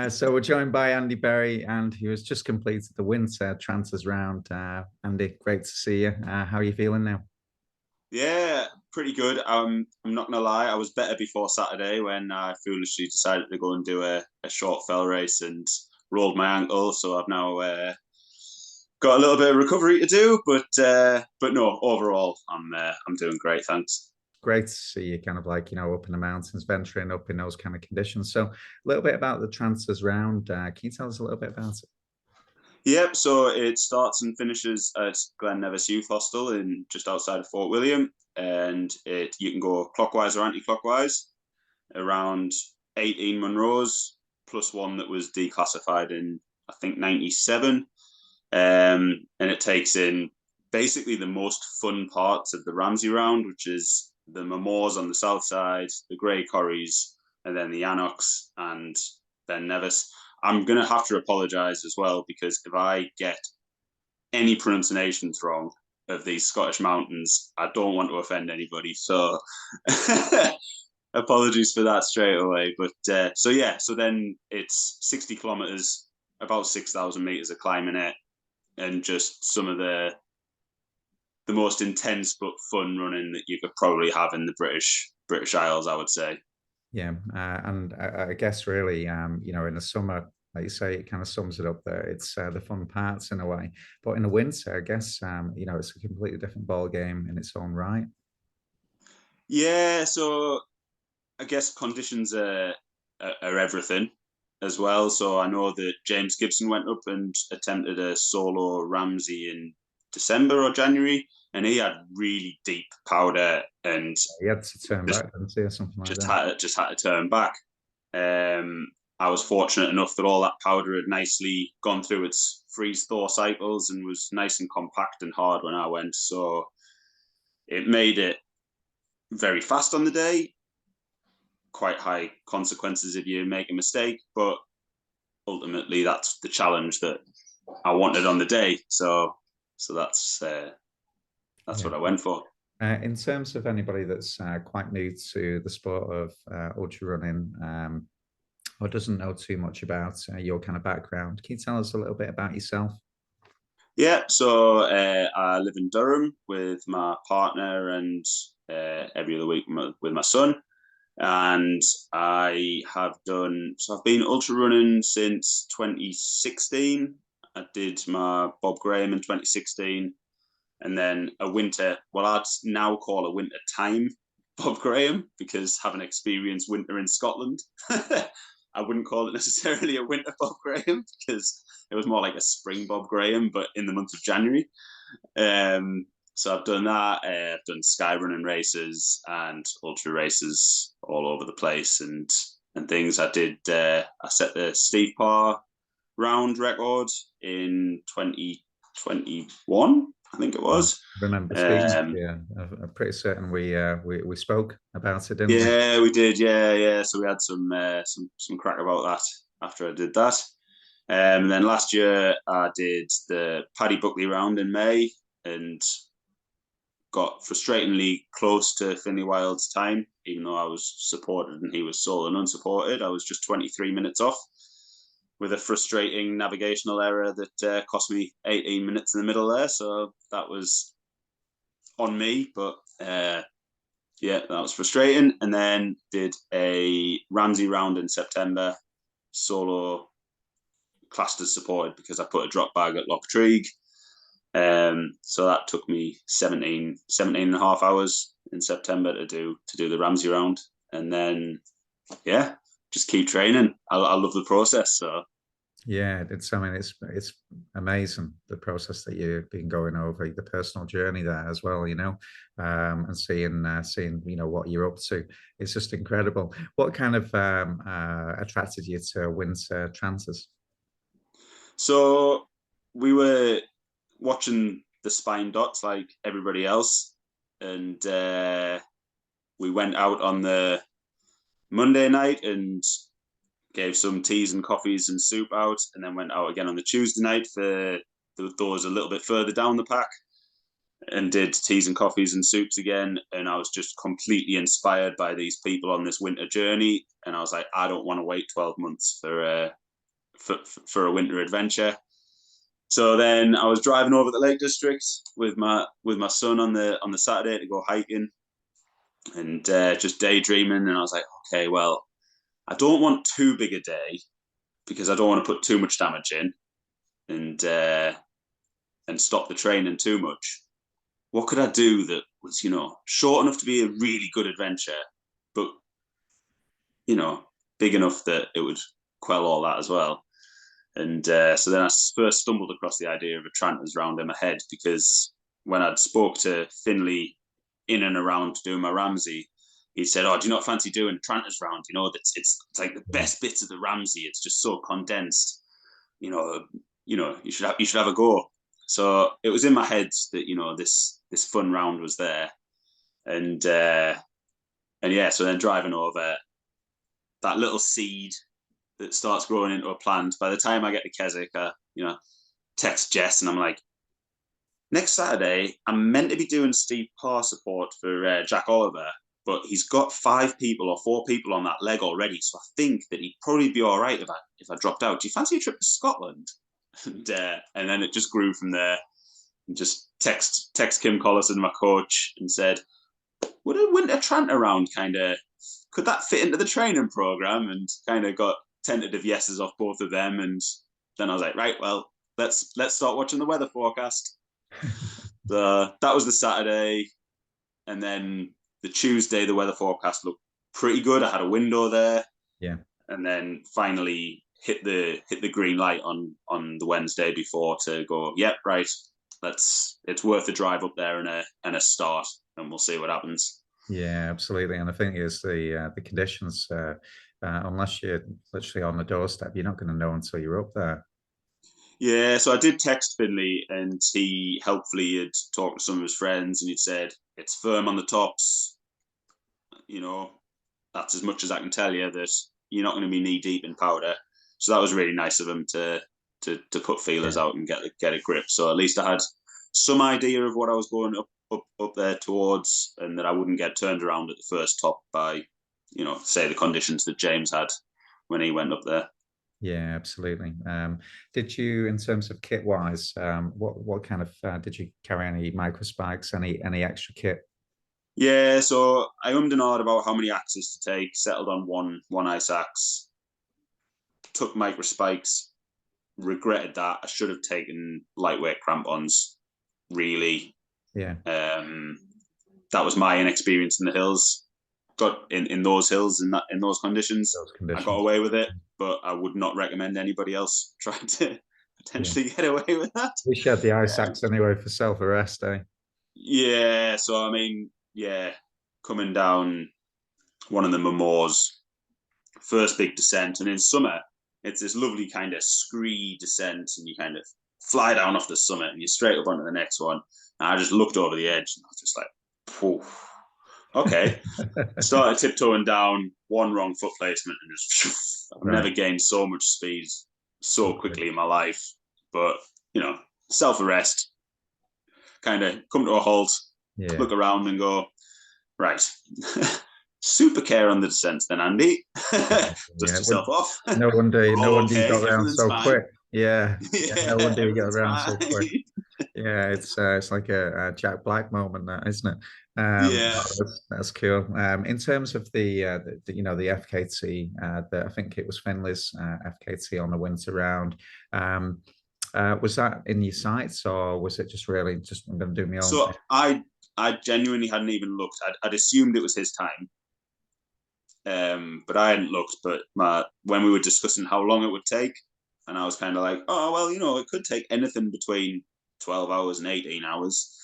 So we're joined by Andy Berry, and he has just completed the winter Tranters Round. Andy, great to see you. How are you feeling now? Yeah, pretty good. I'm not gonna lie, I was better before Saturday when I foolishly decided to go and do a short fell race and rolled my ankle. So I've now got a little bit of recovery to do, but no, overall I'm doing great. Thanks. Great to see you kind of like, up in the mountains, venturing up in those kind of conditions. So a little bit about the Tranters Round. Can you tell us a little bit about it? Yep. So it starts and finishes at Glen Nevis Youth Hostel in just outside of Fort William, and it you can go clockwise or anti-clockwise around 18 Mamores plus one that was declassified in I think 97. And it takes in basically the most fun parts of the Ramsey round, which is the Mamores on the south side, the Grey Corries, and then the Aonachs and Glen Nevis. I'm going to have to apologise as well because if I get any pronunciations wrong of these Scottish mountains, I don't want to offend anybody. So apologies for that straight away. But so yeah, so then it's 60 kilometers, about 6,000 meters of climbing it, and just some of the most intense but fun running that you could probably have in the British Isles, I would say. Yeah, and I guess really, in the summer, like you say, it kind of sums it up there. It's the fun parts in a way, but in the winter, I guess, it's a completely different ball game in its own right. Yeah, so I guess conditions are everything as well. So I know that James Gibson went up and attempted a solo Ramsey in December or January, and he had really deep powder and He had to turn just back, didn't he, or something like just that. had just had to turn back. I was fortunate enough that all that powder had nicely gone through its freeze thaw cycles and was nice and compact and hard when I went. So it made it very fast on the day, quite high consequences if you make a mistake, but ultimately that's the challenge that I wanted on the day. So that's Yeah. what I went for. In terms of anybody that's quite new to the sport of ultra running, or doesn't know too much about your kind of background, can you tell us a little bit about yourself? Yeah, so I live in Durham with my partner and every other week with my son. And I have done, so I've been ultra running since 2016. I did my Bob Graham in 2016, and then a winter, well, I'd now call a winter time Bob Graham because having experienced winter in Scotland, I wouldn't call it necessarily a winter Bob Graham because it was more like a spring Bob Graham, but in the month of January. So I've done that. I've done sky running races and ultra races all over the place and things. I did. I set the Steve Parr round record in 2021. I think it I was. remember speaking to Um, you. I'm pretty certain we spoke about it, didn't we? yeah, we did. Yeah, yeah. So we had some crack about that after I did that. And then last year I did the Paddy Buckley round in May and got frustratingly close to Finley Wild's time, even though I was supported and he was sole and unsupported. I was just 23 minutes off with a frustrating navigational error that cost me 18 minutes in the middle there. So that was on me, but yeah, that was frustrating. And then did a Ramsey round in September, solo classed as supported because I put a drop bag at Loch Treeg. So that took me 17 and a half hours in September to do the Ramsey round. And then, yeah, just keep training. I love the process. So Yeah, I mean, it's amazing the process that you've been going over, the personal journey there as well, and seeing what you're up to. It's just incredible. What kind of attracted you to winter Tranters? So we were watching the spine dots like everybody else, and we went out on the Monday night and gave some teas and coffees and soup out, and then went out again on the Tuesday night for those a little bit further down the pack. and did teas and coffees and soups again. And I was just completely inspired by these people on this winter journey. And I was like, I don't want to wait 12 months for a winter adventure. So then I was driving over the Lake District with my son on the Saturday to go hiking, and just daydreaming. And I was like, okay, well, I don't want too big a day because I don't want to put too much damage in and stop the training too much. What could I do that was, short enough to be a really good adventure, but, big enough that it would quell all that as well? And so then I first stumbled across the idea of a Tranters Round in my head, because when I'd spoke to Finley in and around doing my Ramsey, he said, "Oh, do you not fancy doing Tranters Round? It's like the best bits of the Ramsey. It's just so condensed. You should have a go." So it was in my head that this fun round was there, and yeah. So then driving over, that little seed that starts growing into a plant. By the time I get to Keswick, text Jess and I'm like, next Saturday, I'm meant to be doing Steve Parr support for Jack Oliver, but he's got 5 people or 4 people on that leg already. So I think that he'd probably be all right if I dropped out. Do you fancy a trip to Scotland? And then it just grew from there. And just text Kim Collison, my coach, and said, would a winter Tranter round could that fit into the training program? And kind of got tentative yeses off both of them. And then I was like, right, well, let's start watching the weather forecast. That was the Saturday. And then the Tuesday, the weather forecast looked pretty good. I had a window there. Yeah. And then finally hit the green light on the Wednesday before to go, yep, right, it's worth a drive up there and a start, and we'll see what happens. Yeah, absolutely. And I think it's the conditions, unless you're literally on the doorstep, you're not going to know until you're up there. Yeah, so I did text Finley, and he helpfully had talked to some of his friends, and he'd said, it's firm on the tops. That's as much as I can tell you, that you're not going to be knee deep in powder. So that was really nice of him to put feelers out and get a grip. So at least I had some idea of what I was going up there towards, and that I wouldn't get turned around at the first top by, say the conditions that James had when he went up there. Yeah, absolutely. Did you, in terms of kit wise, what kind of did you carry any microspikes, any extra kit? Yeah, so I ummed and ahed about how many axes to take, settled on one ice axe, took microspikes, regretted that. I should have taken lightweight crampons, really. Yeah. That was my inexperience in the hills. Got in those hills in those conditions. I got away with it, but I would not recommend anybody else try to potentially get away with that. We shared the ice axe anyway for self-arrest, eh? Yeah, so I mean, coming down one of the Mamores, first big descent, and in summer it's this lovely kind of scree descent, and you kind of fly down off the summit and you're straight up onto the next one. And I just looked over the edge and I was just like, poof. Okay. Started tiptoeing down, one wrong foot placement, and just I've never gained so much speed so quickly in my life. But self-arrest, kind of come to a halt, look around and go, right. Super care on the descents then, Andy. Dust yourself off. No wonder you got around so quick. Yeah. No wonder you got around so quick. Yeah, it's like a Jack Black moment, that, isn't it? That's cool. In terms of the FKT, I think it was Finley's FKT on the winter round. Was that in your sights, or was it just really just I'm going to do my own? So I genuinely hadn't even looked. I'd assumed it was his time, but I hadn't looked. But when we were discussing how long it would take, and I was kind of like, oh well, it could take anything between 12 hours and 18 hours.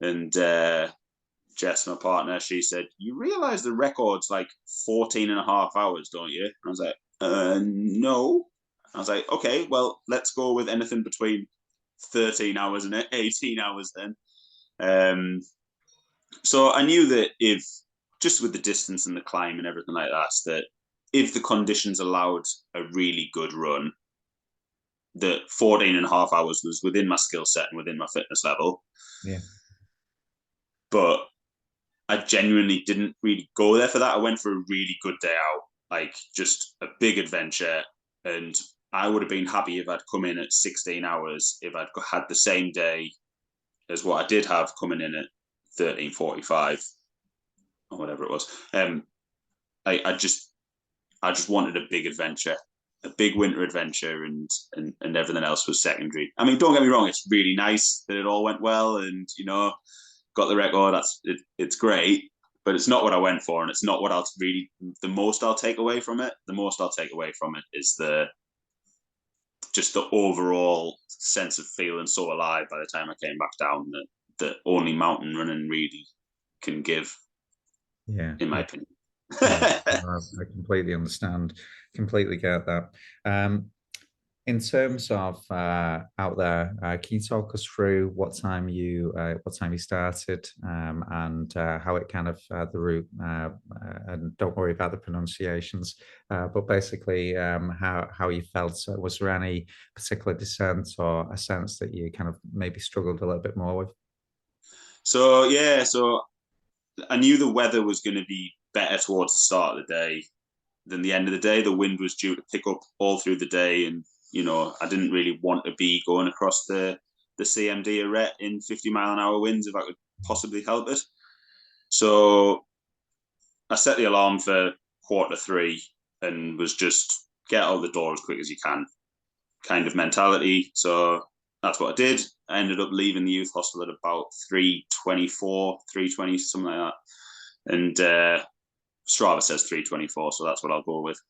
And Jess, my partner, she said, you realize the record's like 14 and a half hours, don't you? And I was like, no. I was like, okay, well, let's go with anything between 13 hours and 18 hours then. So I knew that if, just with the distance and the climb and everything like that if the conditions allowed a really good run, that 14 and a half hours was within my skill set and within my fitness level. Yeah. but I genuinely didn't really go there for that. I went for a really good day out, like just a big adventure. And I would have been happy if I'd come in at 16 hours, if I'd had the same day as what I did have coming in at 13:45 or whatever it was. I just wanted a big adventure, a big winter adventure, and everything else was secondary. I mean, don't get me wrong, it's really nice that it all went well, and got the record. It's great, but it's not what I went for, and it's not what I'll really. The most I'll take away from it. The most I'll take away from it is just the overall sense of feeling so alive by the time I came back down that only mountain running really can give. Yeah, in my opinion. yeah, I completely understand, completely get that. In terms of out there, can you talk us through what time you started, and how it kind of the route, and don't worry about the pronunciations, but basically how you felt. So was there any particular descent or ascents that you kind of maybe struggled a little bit more with? So I knew the weather was going to be better towards the start of the day than the end of the day. The wind was due to pick up all through the day, and I didn't really want to be going across the CMD arete in 50-mile-an-hour winds if I could possibly help it. So I set the alarm for 2:45 and was just get out the door as quick as you can kind of mentality. So that's what I did. I ended up leaving the youth hostel at about 3:24, 3:20, something like that. And Strava says 3:24, so that's what I'll go with.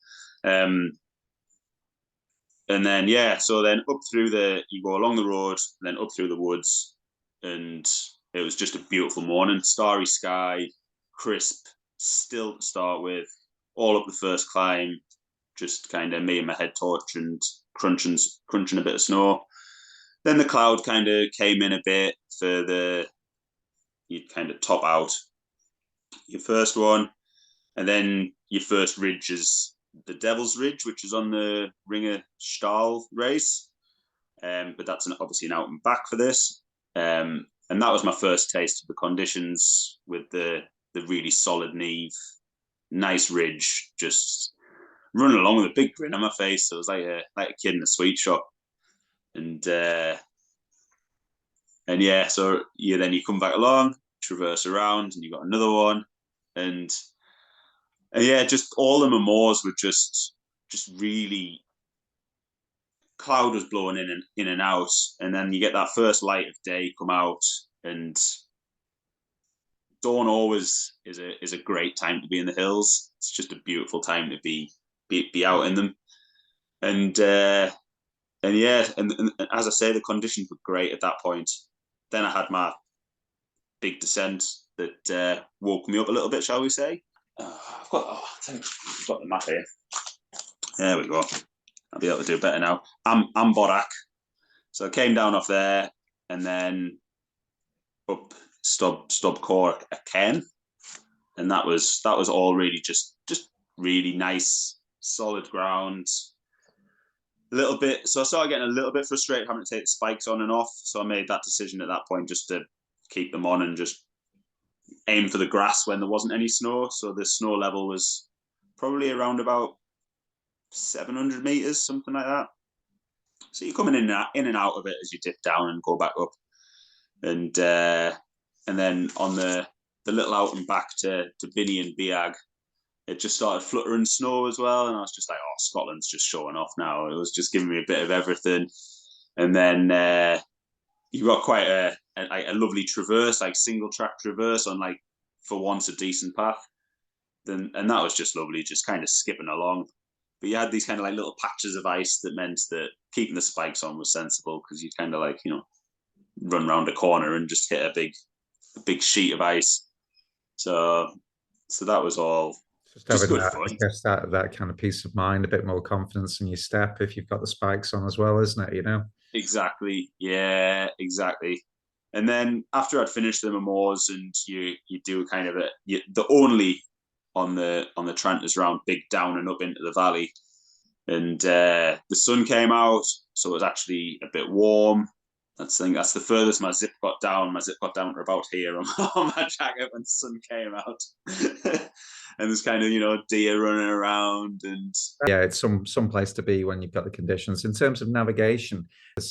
And then, so then up through you go along the road, then up through the woods, and it was just a beautiful morning, starry sky, crisp, still to start with, all up the first climb, just kind of me and my head torch and crunching a bit of snow. Then the cloud kind of came in a bit for you'd kind of top out your first one, and then your first ridge is the Devil's Ridge, which is on the Ringer Stahl race. But that's obviously an out and back for this. And that was my first taste of the conditions with the really solid neve, nice ridge, just running along with a big grin on my face. So it was like a kid in a sweet shop. And then you come back along, traverse around, and you got another one. And just all the Mamores were just really, cloud was blowing in and out, and then you get that first light of day come out, and dawn always is a great time to be in the hills. It's just a beautiful time to be out in them, and as I say, the conditions were great at that point. Then I had my big descent that woke me up a little bit, shall we say. I've got the map here. There we go. I'll be able to do better now. I'm Borak. So I came down off there and then up Stub Core again. And that was all really just really nice, solid ground. A little bit. So I started getting a little bit frustrated having to take the spikes on and off. So I made that decision at that point just to keep them on and just aim for the grass when there wasn't any snow. So the snow level was probably around about 700 meters, something like that. So you're coming in and out of it as you dip down and go back up. And then on the little out and back to Binny and Dearg, it just started fluttering snow as well. And I was just like, oh, Scotland's just showing off now. It was just giving me a bit of everything. And then you got quite a lovely traverse, like single track traverse on like, for once, a decent path. And that was just lovely, just kind of skipping along. But you had these kind of like little patches of ice that meant that keeping the spikes on was sensible, because you kind of like, run around a corner and just hit a big sheet of ice. So that was all Just having good that, fun. I guess that kind of peace of mind, a bit more confidence in your step if you've got the spikes on as well, isn't it? Exactly. Yeah, exactly. And then after I'd finished the Mamores, and you do kind of the only on the Tranters Round big down and up into the valley, and the sun came out, so it was actually a bit warm. That's the furthest my zip got down. My zip got down to about here on my jacket when the sun came out. And there's kind of, deer running around, and yeah, it's some place to be when you've got the conditions. In terms of navigation,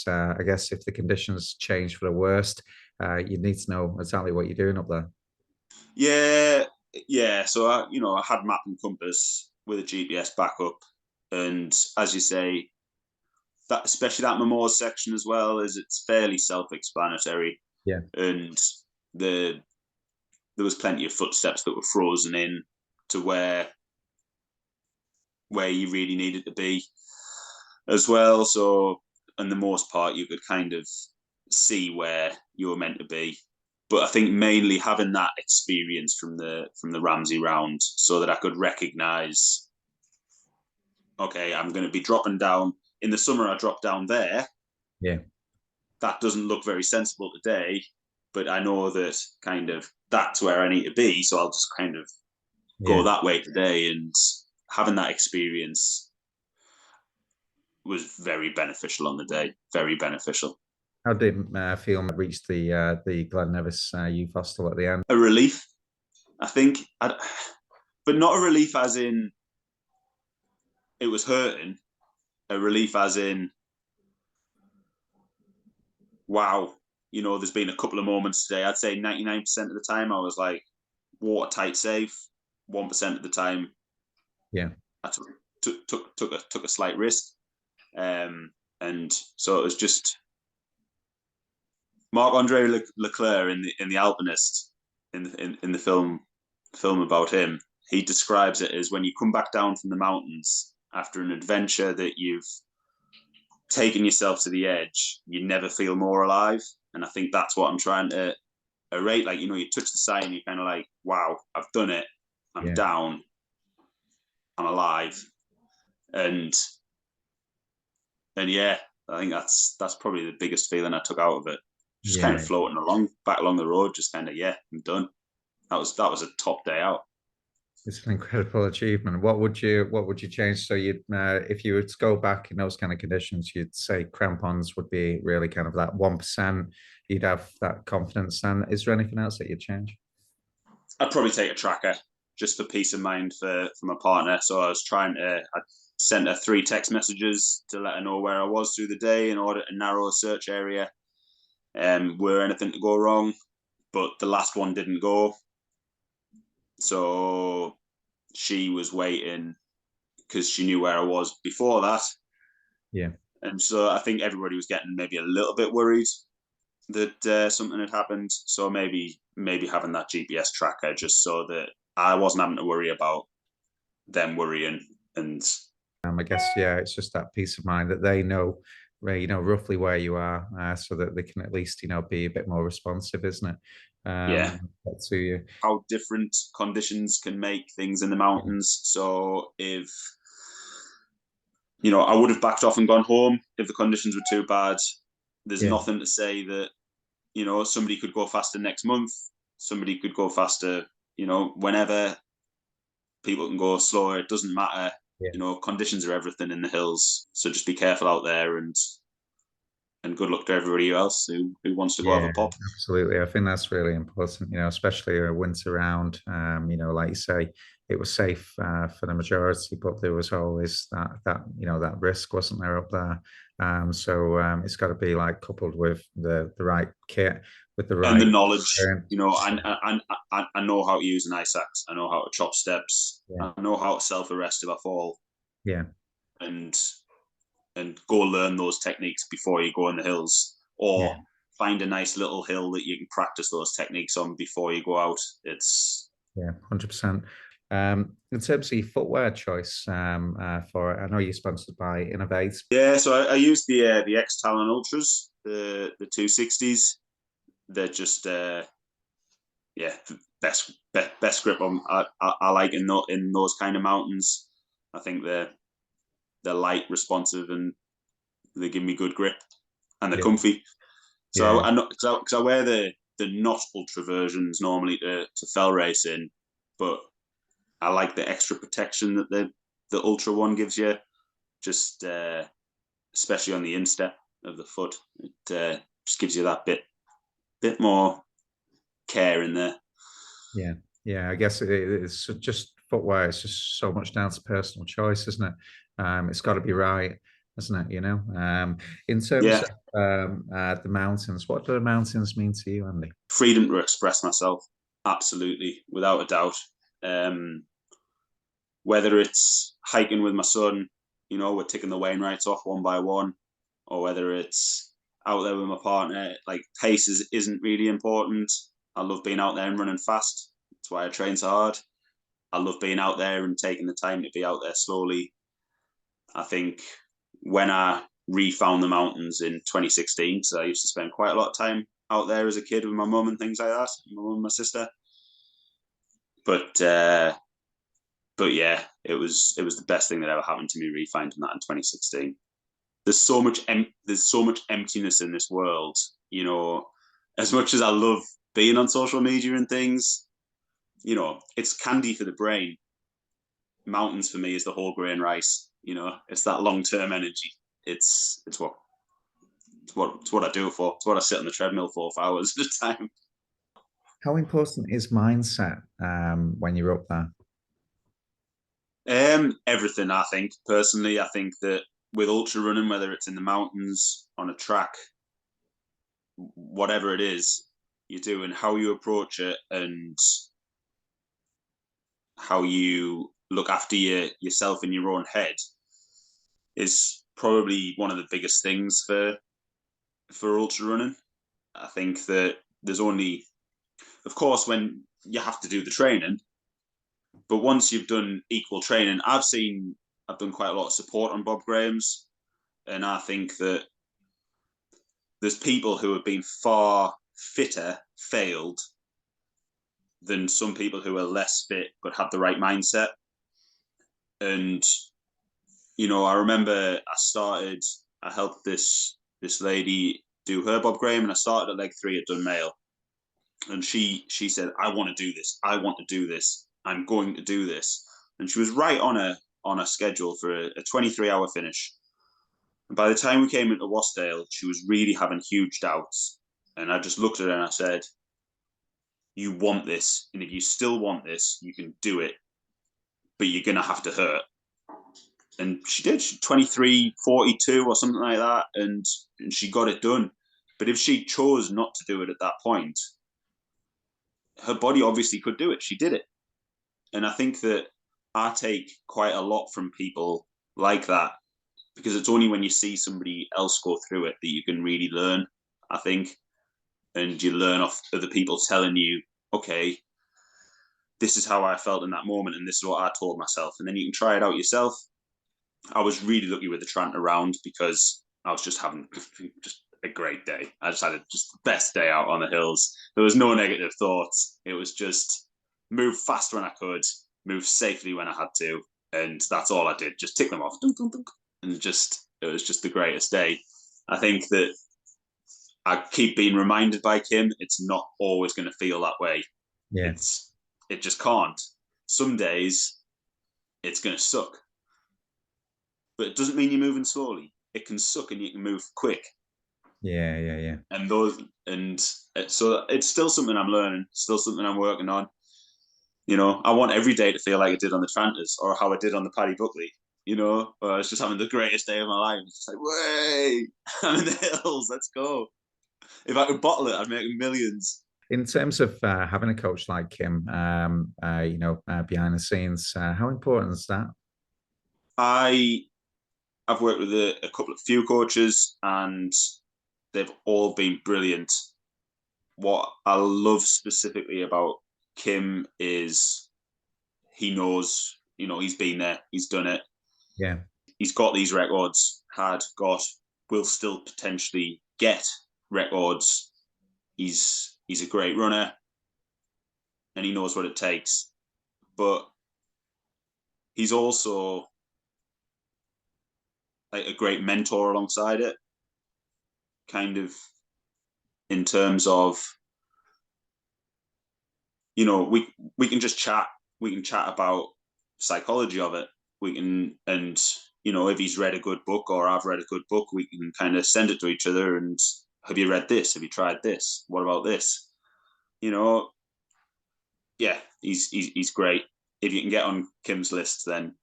I guess if the conditions change for the worst, you need to know exactly what you're doing up there. yeah. So I had map and compass with a GPS backup, and as you say, that especially that Mamores section as well, is it's fairly self-explanatory. Yeah. And there was plenty of footsteps that were frozen in to where you really needed to be as well. So, in the most part, you could kind of see where you were meant to be. But I think mainly having that experience from the Ramsey round, so that I could recognise, okay, I'm going to be dropping down. In the summer, I dropped down there. Yeah. That doesn't look very sensible today, but I know that kind of that's where I need to be. So I'll just kind of go that way today. And having that experience was very beneficial on the day. Very beneficial. How did feel reach the Glen Nevis youth hostel at the end? A relief, I think, but not a relief as in it was hurting. A relief as in, wow, there's been a couple of moments today. I'd say 99% of the time I was like, watertight safe. 1% of the time, yeah, I took a slight risk. And so it was just Marc-Andre Leclerc in the Alpinist in the film about him. He describes it as when you come back down from the mountains after an adventure that you've taken yourself to the edge, you never feel more alive. And I think that's what I'm trying to rate. Like, you touch the side and you're kind of like, wow, I've done it. I'm down. I'm alive. And yeah, I think that's probably the biggest feeling I took out of it. Just kind of floating back along the road, just kind of, I'm done. That was a top day out. It's an incredible achievement. What would you change? So you'd if you were to go back in those kind of conditions, you'd say crampons would be really kind of that 1%. You'd have that confidence. And is there anything else that you'd change? I'd probably take a tracker just for peace of mind for my partner. So I sent her 3 text messages to let her know where I was through the day in order to narrow a search area. Were anything to go wrong, but the last one didn't go. So she was waiting because she knew where I was before that. Yeah. And so I think everybody was getting maybe a little bit worried that something had happened. So maybe having that GPS tracker just so that I wasn't having to worry about them worrying. And I guess, it's just that peace of mind that they know where, roughly where you are, so that they can at least, be a bit more responsive, isn't it? To you. How different conditions can make things in the mountains. So if, I would have backed off and gone home if the conditions were too bad. There's nothing to say that, somebody could go faster next month. Somebody could go faster, whenever. People can go slower. It doesn't matter. Conditions are everything in the hills. So just be careful out there, and good luck to everybody else who wants to go have a pop. Absolutely. I think that's really important, especially a winter round. Like you say, it was safe for the majority, but there was always that risk, wasn't there, up there? So it's got to be like coupled with the right kit, with the right and the knowledge. I know how to use an ice axe. I know how to chop steps. I know how to self-arrest if I fall. Yeah. And go learn those techniques before you go in the hills, or find a nice little hill that you can practice those techniques on before you go out. It's 100%. In terms of your footwear choice for it, I know you're sponsored by inov-8. Yeah, so I used the X-Talon Ultras, the 260s. They're just best grip I like in those kind of mountains. I think they're light, responsive, and they give me good grip, and they're comfy. So I know because I wear the not ultra versions normally to fell racing, but I like the extra protection that the ultra one gives you, just especially on the instep of the foot. just gives you that bit more care in there. Yeah, yeah. I guess it's just footwear. It's just so much down to personal choice, isn't it? It's got to be right, isn't it? In terms Yeah, of the mountains, what do the mountains mean to you, Andy? freedom to express myself, absolutely, without a doubt. Um, whether it's hiking with my son, we're ticking the Wainwrights off one by one, or whether it's out there with my partner, like pace isn't really important. I love being out there and running fast. That's why I train so hard. I love being out there and taking the time to be out there slowly. I think when I refound the mountains in 2016, because I used to spend quite a lot of time out there as a kid with my mum and things like that, my mum and my sister. But yeah, it was the best thing that ever happened to me refinding that in 2016. There's so much emptiness in this world. As much as I love being on social media and things, it's candy for the brain. Mountains for me is the whole grain rice. It's that long term energy. It's what I do it for. It's what I sit on the treadmill for hours at a time. How important is mindset when you're up there? Everything. I think personally, I think that with ultra running, whether it's in the mountains, on a track, whatever it is you do, and how you approach it, and how you look after yourself in your own head, is probably one of the biggest things for ultra running. I think that there's only, of course, when you have to do the training, but once you've done equal training, I've done quite a lot of support on Bob Graham's, and I think that there's people who have been far fitter failed than some people who are less fit but have the right mindset. And I remember I helped this lady do her Bob Graham, and I started at leg 3 at Dunmail, and she said, I want to do this, I want to do this, I'm going to do this. And she was right on a schedule for a 23-hour finish. And by the time we came into Wasdale, she was really having huge doubts. And I just looked at her and I said, you want this, and if you still want this, you can do it, but you're going to have to hurt. And she did. 23:42 or something like that, and she got it done. But if she chose not to do it at that point, her body obviously could do it. She did it. And I think that I take quite a lot from people like that, because it's only when you see somebody else go through it that you can really learn, I think. And you learn off other people telling you, okay, this is how I felt in that moment, and this is what I told myself. And then you can try it out yourself. I was really lucky with the Tranters Round because I was just having just a great day. I just had just the best day out on the hills. There was no negative thoughts. It was just move fast when I could, move safely when I had to, and that's all I did. Just tick them off, and it was just the greatest day. I think that I keep being reminded by Kim, it's not always going to feel that way. Yeah. It just can't. Some days it's going to suck, but it doesn't mean you're moving slowly. It can suck and you can move quick. Yeah. And so it's still something I'm learning, still something I'm working on. I want every day to feel like I did on the Tranters or how I did on the Paddy Buckley. I was just having the greatest day of my life. It's just like, way, I'm in the hills. Let's go. If I could bottle it, I'd make millions. In terms of having a coach like Kim, behind the scenes, how important is that? I've worked with a few coaches, and they've all been brilliant. What I love specifically about Kim is he knows, he's been there, he's done it. Yeah. He's got these records, will still potentially get records. He's a great runner and he knows what it takes. But he's also like a great mentor alongside it, kind of in terms of, we can just chat. We can chat about psychology of it. We can, and if he's read a good book or I've read a good book, we can kind of send it to each other and have you read this? Have you tried this? What about this? You know, yeah, he's great. If you can get on Kim's list, then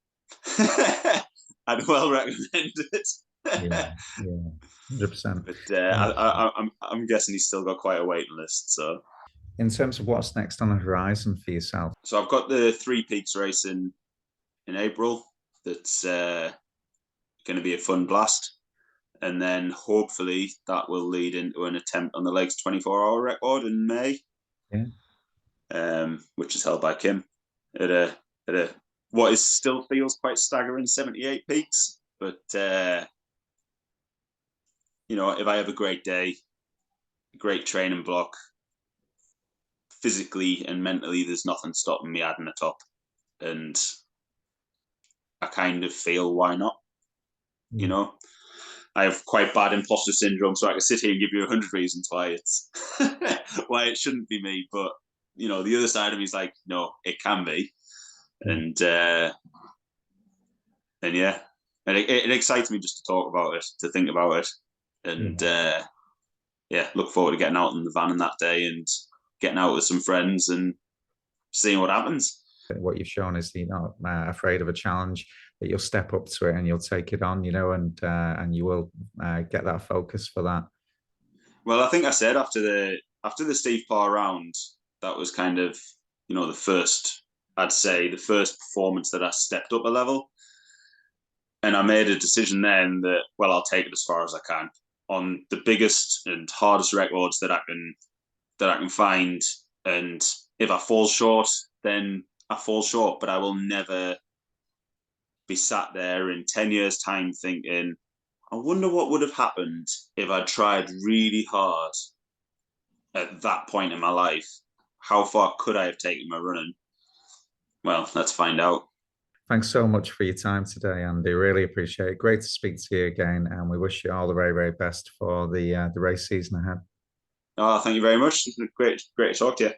I'd well recommend it. Yeah, yeah, 100%. But I'm guessing he's still got quite a waiting list. So In terms of what's next on the horizon for yourself? I've got the Three Peaks race in April. That's going to be a fun blast, and then hopefully that will lead into an attempt on the Lakes 24-hour record in May. Yeah. Which is held by Kim at a what is still feels quite staggering 78 peaks. But you know, if I have a great day, great training block, physically and mentally, there's nothing stopping me adding the top, and I kind of feel why not. You know, I have quite bad imposter syndrome, so I can sit here and give you 100 reasons why it's why it shouldn't be me. But you know, the other side of me is like, no, it can be, and yeah, and it excites me just to talk about it, to think about it, and yeah, look forward to getting out in the van on that day and getting out with some friends and seeing what happens. What you've shown is you're not afraid of a challenge, that you'll step up to it and you'll take it on, you know, and you will get that focus for that. Well, I think I said after the Steve Parr round, that was kind of, you know, the first performance that I stepped up a level. And I made a decision then that, well, I'll take it as far as I can on the biggest and hardest records that I can find. And if I fall short, then I fall short. But I will never be sat there in 10 years' time thinking, I wonder what would have happened if I tried really hard at that point in my life. How far could I have taken my running? Well, let's find out. Thanks so much for your time today, Andy. Really appreciate it. Great to speak to you again, and we wish you all the very, very best for the race season ahead. Oh, thank you very much. Great to talk to you.